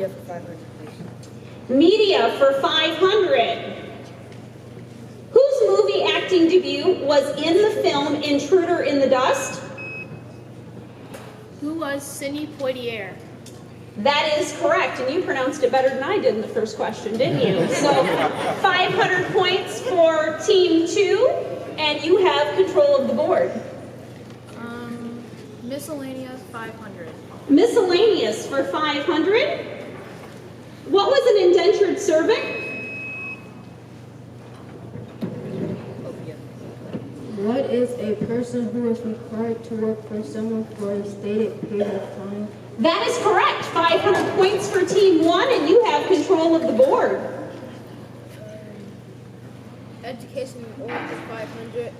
Media for 500, please. Media for 500. Whose movie acting debut was in the film Intruder in the Dust? Who was Sidney Poitier? That is correct, and you pronounced it better than I did in the first question, didn't you? So 500 points for Team 2, and you have control of the board. Miscellaneous 500. Miscellaneous for 500. What was an indentured servant? What is a person who is required to work for someone for a stated period of time? That is correct. 500 points for Team 1, and you have control of the board. Education and org for 500.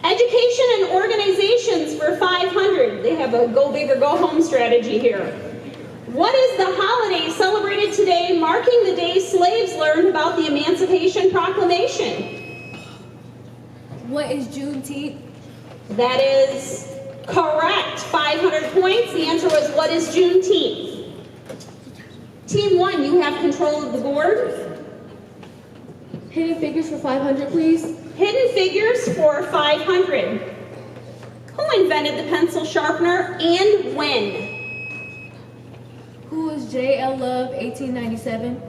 Education and organizations for 500. They have a go big or go home strategy here. What is the holiday celebrated today marking the day slaves learned about the Emancipation Proclamation? What is Juneteenth? That is correct. 500 points. The answer was, what is Juneteenth? Team 1, you have control of the board. Hidden figures for 500, please. Hidden figures for 500. Who invented the pencil sharpener and when? Who was J.L. Love, 1897?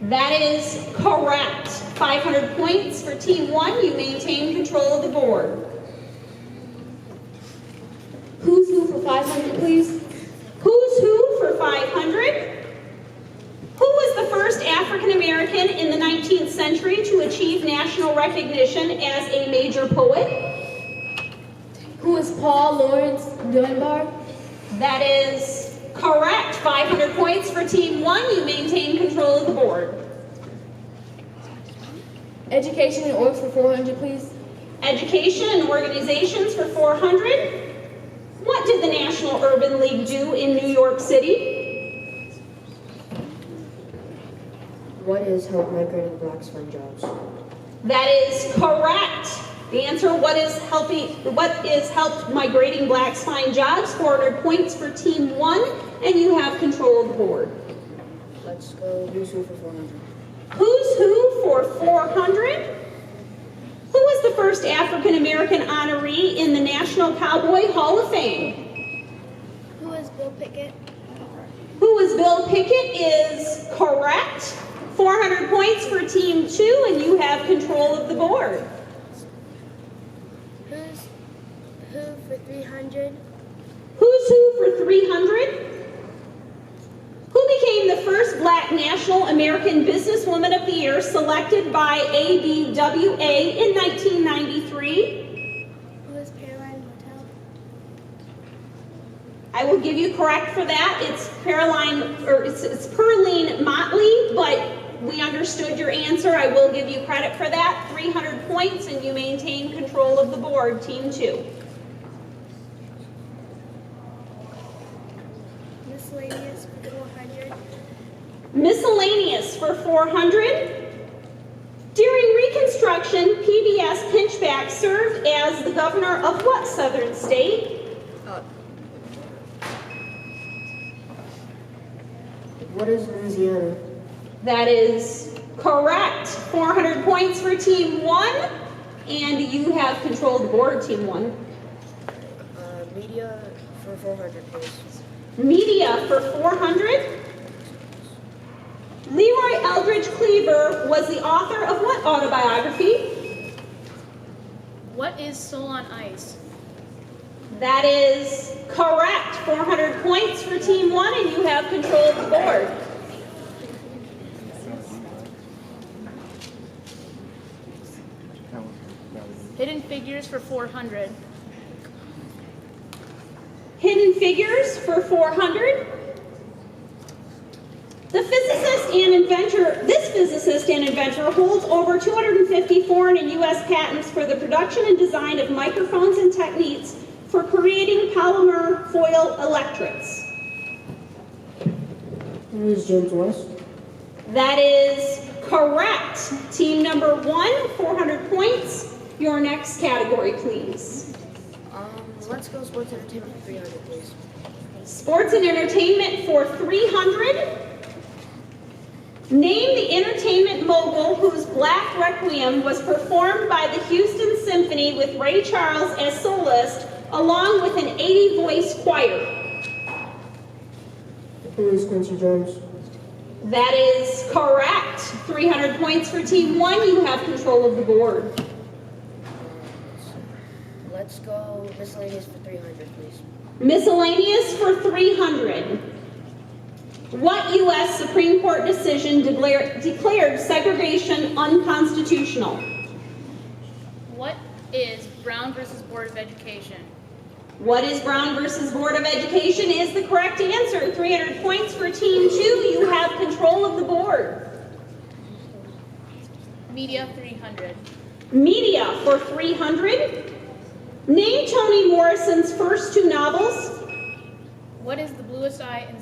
That is correct. 500 points for Team 1. You maintain control of the board. Who's who for 500, please? Who's who for 500? Who was the first African American in the 19th century to achieve national recognition as a major poet? Who is Paul Laurence Dunbar? That is correct. 500 points for Team 1. You maintain control of the board. Education and orgs for 400, please. Education and organizations for 400. What did the National Urban League do in New York City? What is help migrating blacks find jobs? That is correct. The answer, what is helped migrating blacks find jobs? 400 points for Team 1, and you have control of the board. Let's go who's who for 400. Who's who for 400? Who was the first African American honoree in the National Cowboy Hall of Fame? Who was Bill Pickett? Who was Bill Pickett is correct. 400 points for Team 2, and you have control of the board. Who's who for 300? Who's who for 300? Who became the first Black National American Businesswoman of the Year selected by ABWA in 1993? Who was Caroline Motel? I will give you correct for that. It's it's Perline Motley, but we understood your answer. I will give you credit for that. 300 points, and you maintain control of the board, Team 2. Miscellaneous for 400. Miscellaneous for 400. During Reconstruction, PBS Pinchback served as the governor of what southern state? What is Louisiana? That is correct. 400 points for Team 1, and you have control of the board, Team 1. Media for 400, please. Media for 400. Leroy Eldridge Cleaver was the author of what autobiography? What is Soul on Ice? That is correct. 400 points for Team 1, and you have control of the board. Hidden figures for 400. Hidden figures for 400. This physicist and inventor holds over 250 foreign and U.S. patents for the production and design of microphones and techniques for creating polymer foil electrodes. Who is James West? That is correct. Team number 1, 400 points. Your next category, please. Let's go sports entertainment for 300, please. Sports and entertainment for 300. Name the entertainment mogul whose Black Requiem was performed by the Houston Symphony with Ray Charles as soloist, along with an 80-voice choir. Who is Quincy Jones? That is correct. 300 points for Team 1. You have control of the board. Let's go miscellaneous for 300, please. Miscellaneous for 300. What U.S. Supreme Court decision declared segregation unconstitutional? What is Brown versus Board of Education? What is Brown versus Board of Education is the correct answer. 300 points for Team 2. You have control of the board. Media 300. Media for 300. Name Toni Morrison's first 2 novels. What is the bluest eye in